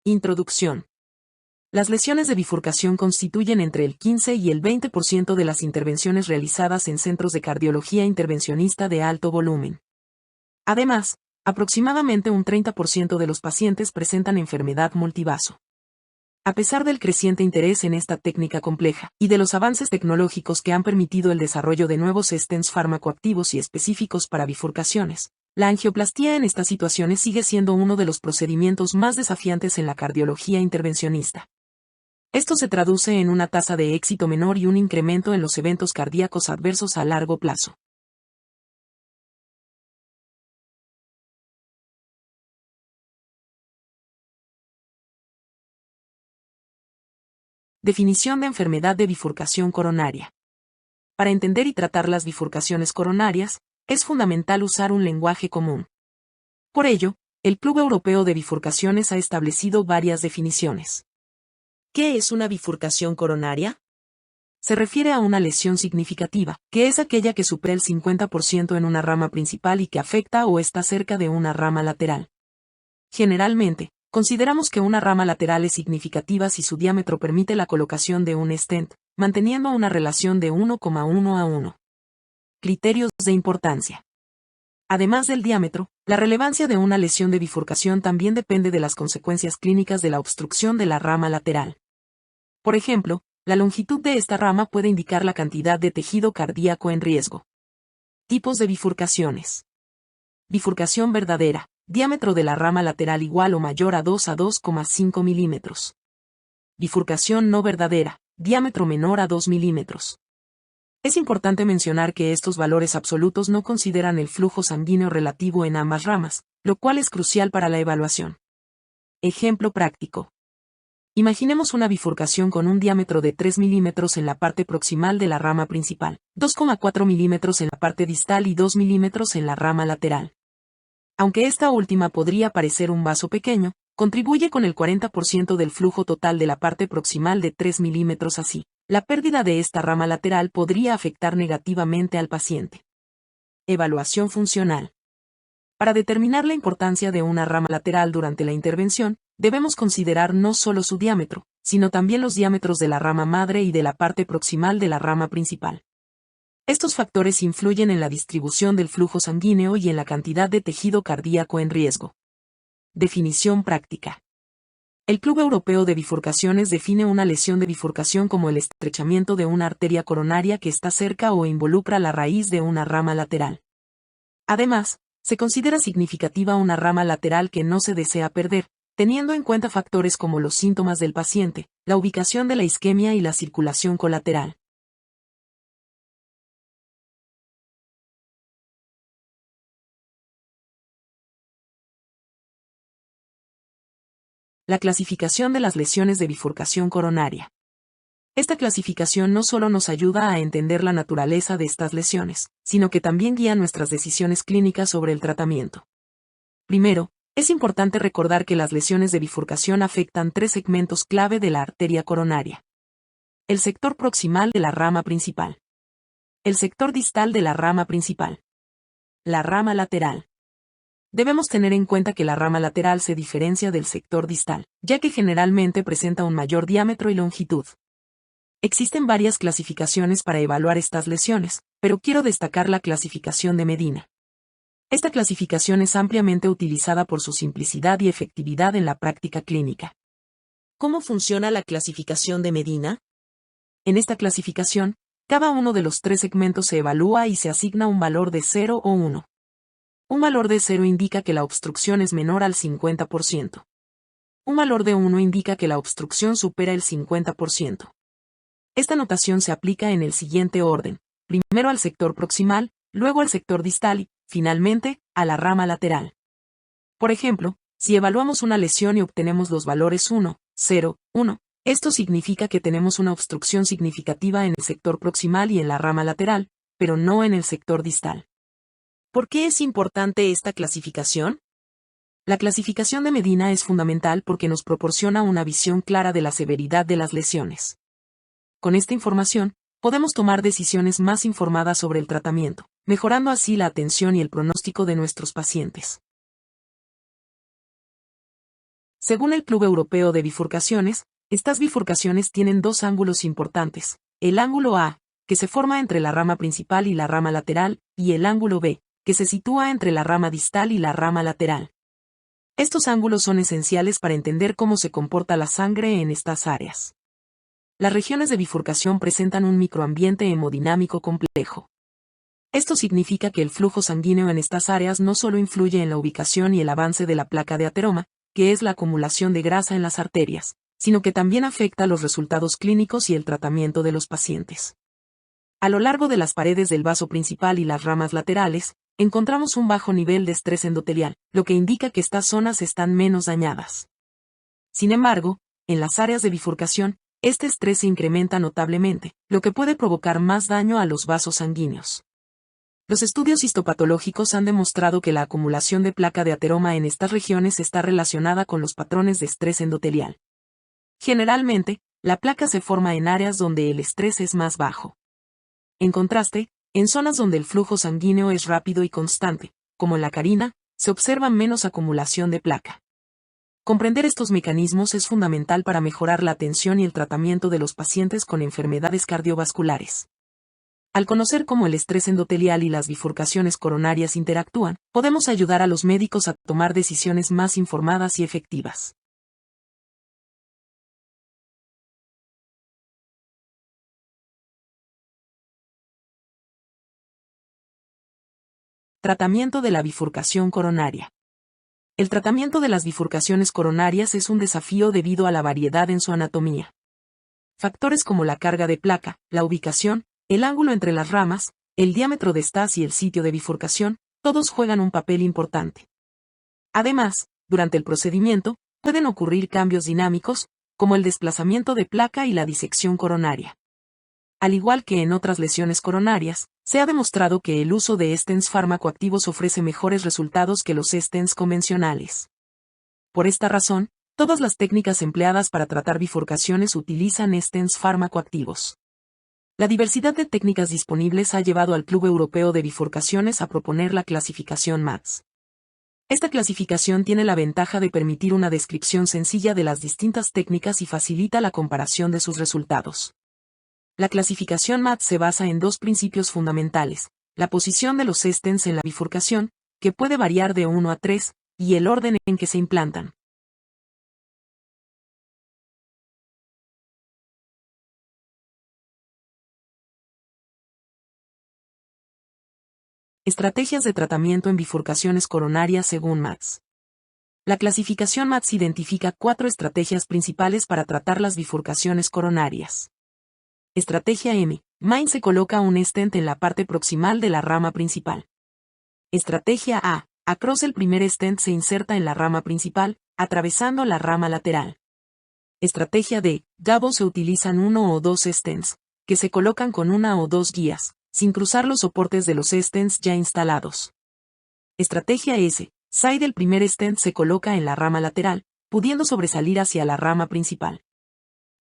Introducción. Las lesiones de bifurcación constituyen entre el 15 y el 20% de las intervenciones realizadas en centros de cardiología intervencionista de alto volumen. Además, aproximadamente un 30% de los pacientes presentan enfermedad multivaso. A pesar del creciente interés en esta técnica compleja, y de los avances tecnológicos que han permitido el desarrollo de nuevos stents farmacoactivos y específicos para bifurcaciones, la angioplastía en estas situaciones sigue siendo uno de los procedimientos más desafiantes en la cardiología intervencionista. Esto se traduce en una tasa de éxito menor y un incremento en los eventos cardíacos adversos a largo plazo. Definición de enfermedad de bifurcación coronaria. Para entender y tratar las bifurcaciones coronarias, es fundamental usar un lenguaje común. Por ello, el Club Europeo de Bifurcaciones ha establecido varias definiciones. ¿Qué es una bifurcación coronaria? Se refiere a una lesión significativa, que es aquella que supera el 50% en una rama principal y que afecta o está cerca de una rama lateral. Generalmente, consideramos que una rama lateral es significativa si su diámetro permite la colocación de un stent, manteniendo una relación de 1,1 a 1. Criterios de importancia. Además del diámetro, la relevancia de una lesión de bifurcación también depende de las consecuencias clínicas de la obstrucción de la rama lateral. Por ejemplo, la longitud de esta rama puede indicar la cantidad de tejido cardíaco en riesgo. Tipos de bifurcaciones. Bifurcación verdadera. Diámetro de la rama lateral igual o mayor a 2 a 2,5 milímetros. Bifurcación no verdadera. Diámetro menor a 2 milímetros. Es importante mencionar que estos valores absolutos no consideran el flujo sanguíneo relativo en ambas ramas, lo cual es crucial para la evaluación. Ejemplo práctico. Imaginemos una bifurcación con un diámetro de 3 milímetros en la parte proximal de la rama principal, 2,4 milímetros en la parte distal y 2 milímetros en la rama lateral. Aunque esta última podría parecer un vaso pequeño, contribuye con el 40% del flujo total de la parte proximal de 3 milímetros así. La pérdida de esta rama lateral podría afectar negativamente al paciente. Evaluación funcional. Para determinar la importancia de una rama lateral durante la intervención, debemos considerar no solo su diámetro, sino también los diámetros de la rama madre y de la parte proximal de la rama principal. Estos factores influyen en la distribución del flujo sanguíneo y en la cantidad de tejido cardíaco en riesgo. Definición práctica. El Club Europeo de Bifurcaciones define una lesión de bifurcación como el estrechamiento de una arteria coronaria que está cerca o involucra la raíz de una rama lateral. Además, se considera significativa una rama lateral que no se desea perder, teniendo en cuenta factores como los síntomas del paciente, la ubicación de la isquemia y la circulación colateral. La clasificación de las lesiones de bifurcación coronaria. Esta clasificación no solo nos ayuda a entender la naturaleza de estas lesiones, sino que también guía nuestras decisiones clínicas sobre el tratamiento. Primero, es importante recordar que las lesiones de bifurcación afectan 3 segmentos clave de la arteria coronaria. El sector proximal de la rama principal. El sector distal de la rama principal. La rama lateral. Debemos tener en cuenta que la rama lateral se diferencia del sector distal, ya que generalmente presenta un mayor diámetro y longitud. Existen varias clasificaciones para evaluar estas lesiones, pero quiero destacar la clasificación de Medina. Esta clasificación es ampliamente utilizada por su simplicidad y efectividad en la práctica clínica. ¿Cómo funciona la clasificación de Medina? En esta clasificación, cada uno de los 3 segmentos se evalúa y se asigna un valor de 0 o 1. Un valor de 0 indica que la obstrucción es menor al 50%. Un valor de 1 indica que la obstrucción supera el 50%. Esta notación se aplica en el siguiente orden: primero al sector proximal, luego al sector distal y, finalmente, a la rama lateral. Por ejemplo, si evaluamos una lesión y obtenemos los valores 1, 0, 1, esto significa que tenemos una obstrucción significativa en el sector proximal y en la rama lateral, pero no en el sector distal. ¿Por qué es importante esta clasificación? La clasificación de Medina es fundamental porque nos proporciona una visión clara de la severidad de las lesiones. Con esta información, podemos tomar decisiones más informadas sobre el tratamiento, mejorando así la atención y el pronóstico de nuestros pacientes. Según el Club Europeo de Bifurcaciones, estas bifurcaciones tienen dos ángulos importantes: el ángulo A, que se forma entre la rama principal y la rama lateral, y el ángulo B, que se sitúa entre la rama distal y la rama lateral. Estos ángulos son esenciales para entender cómo se comporta la sangre en estas áreas. Las regiones de bifurcación presentan un microambiente hemodinámico complejo. Esto significa que el flujo sanguíneo en estas áreas no solo influye en la ubicación y el avance de la placa de ateroma, que es la acumulación de grasa en las arterias, sino que también afecta los resultados clínicos y el tratamiento de los pacientes. A lo largo de las paredes del vaso principal y las ramas laterales, encontramos un bajo nivel de estrés endotelial, lo que indica que estas zonas están menos dañadas. Sin embargo, en las áreas de bifurcación, este estrés se incrementa notablemente, lo que puede provocar más daño a los vasos sanguíneos. Los estudios histopatológicos han demostrado que la acumulación de placa de ateroma en estas regiones está relacionada con los patrones de estrés endotelial. Generalmente, la placa se forma en áreas donde el estrés es más bajo. En contraste, en zonas donde el flujo sanguíneo es rápido y constante, como en la carina, se observa menos acumulación de placa. Comprender estos mecanismos es fundamental para mejorar la atención y el tratamiento de los pacientes con enfermedades cardiovasculares. Al conocer cómo el estrés endotelial y las bifurcaciones coronarias interactúan, podemos ayudar a los médicos a tomar decisiones más informadas y efectivas. Tratamiento de la bifurcación coronaria. El tratamiento de las bifurcaciones coronarias es un desafío debido a la variedad en su anatomía. Factores como la carga de placa, la ubicación, el ángulo entre las ramas, el diámetro de estas y el sitio de bifurcación, todos juegan un papel importante. Además, durante el procedimiento, pueden ocurrir cambios dinámicos, como el desplazamiento de placa y la disección coronaria. Al igual que en otras lesiones coronarias, se ha demostrado que el uso de stents farmacoactivos ofrece mejores resultados que los stents convencionales. Por esta razón, todas las técnicas empleadas para tratar bifurcaciones utilizan stents farmacoactivos. La diversidad de técnicas disponibles ha llevado al Club Europeo de Bifurcaciones a proponer la clasificación MATS. Esta clasificación tiene la ventaja de permitir una descripción sencilla de las distintas técnicas y facilita la comparación de sus resultados. La clasificación MATS se basa en dos principios fundamentales: la posición de los stents en la bifurcación, que puede variar de 1 a 3, y el orden en que se implantan. Estrategias de tratamiento en bifurcaciones coronarias según MATS. La clasificación MATS identifica 4 estrategias principales para tratar las bifurcaciones coronarias. Estrategia M. MAIN se coloca un stent en la parte proximal de la rama principal. Estrategia A. Across el primer stent se inserta en la rama principal, atravesando la rama lateral. Estrategia D. Double se utilizan 1 o 2 stents, que se colocan con 1 o 2 guías, sin cruzar los soportes de los stents ya instalados. Estrategia S. Side el primer stent se coloca en la rama lateral, pudiendo sobresalir hacia la rama principal.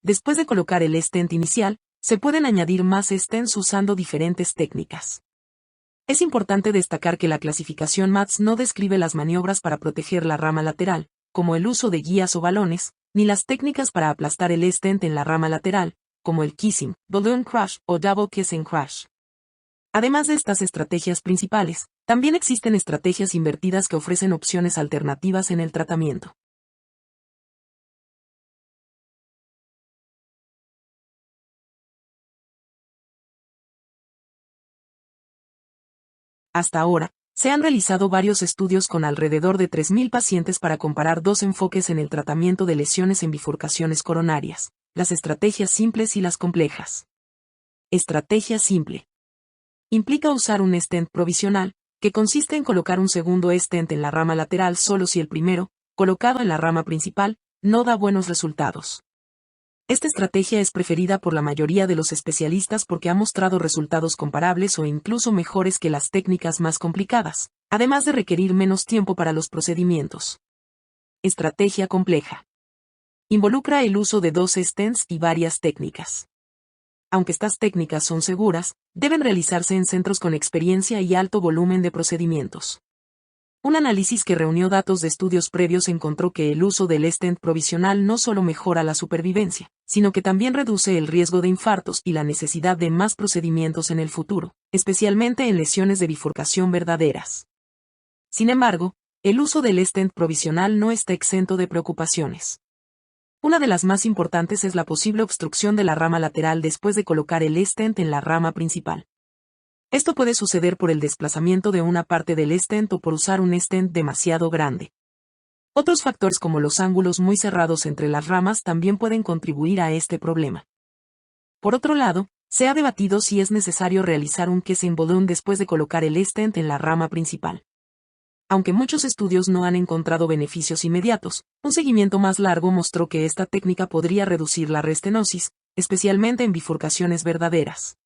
Después de colocar el stent inicial, se pueden añadir más stents usando diferentes técnicas. Es importante destacar que la clasificación MATS no describe las maniobras para proteger la rama lateral, como el uso de guías o balones, ni las técnicas para aplastar el stent en la rama lateral, como el kissing, balloon crush o double kissing crush. Además de estas estrategias principales, también existen estrategias invertidas que ofrecen opciones alternativas en el tratamiento. Hasta ahora, se han realizado varios estudios con alrededor de 3.000 pacientes para comparar dos enfoques en el tratamiento de lesiones en bifurcaciones coronarias: las estrategias simples y las complejas. Estrategia simple. Implica usar un stent provisional, que consiste en colocar un segundo stent en la rama lateral solo si el primero, colocado en la rama principal, no da buenos resultados. Esta estrategia es preferida por la mayoría de los especialistas porque ha mostrado resultados comparables o incluso mejores que las técnicas más complicadas, además de requerir menos tiempo para los procedimientos. Estrategia compleja. Involucra el uso de 2 stents y varias técnicas. Aunque estas técnicas son seguras, deben realizarse en centros con experiencia y alto volumen de procedimientos. Un análisis que reunió datos de estudios previos encontró que el uso del stent provisional no solo mejora la supervivencia, sino que también reduce el riesgo de infartos y la necesidad de más procedimientos en el futuro, especialmente en lesiones de bifurcación verdaderas. Sin embargo, el uso del stent provisional no está exento de preocupaciones. Una de las más importantes es la posible obstrucción de la rama lateral después de colocar el stent en la rama principal. Esto puede suceder por el desplazamiento de una parte del stent o por usar un stent demasiado grande. Otros factores como los ángulos muy cerrados entre las ramas también pueden contribuir a este problema. Por otro lado, se ha debatido si es necesario realizar un kissing balloon después de colocar el stent en la rama principal. Aunque muchos estudios no han encontrado beneficios inmediatos, un seguimiento más largo mostró que esta técnica podría reducir la restenosis, especialmente en bifurcaciones verdaderas.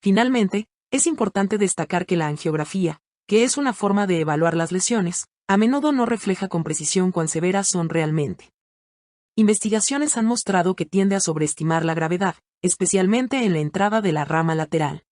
Finalmente, es importante destacar que la angiografía, que es una forma de evaluar las lesiones, a menudo no refleja con precisión cuán severas son realmente. Investigaciones han mostrado que tiende a sobreestimar la gravedad, especialmente en la entrada de la rama lateral.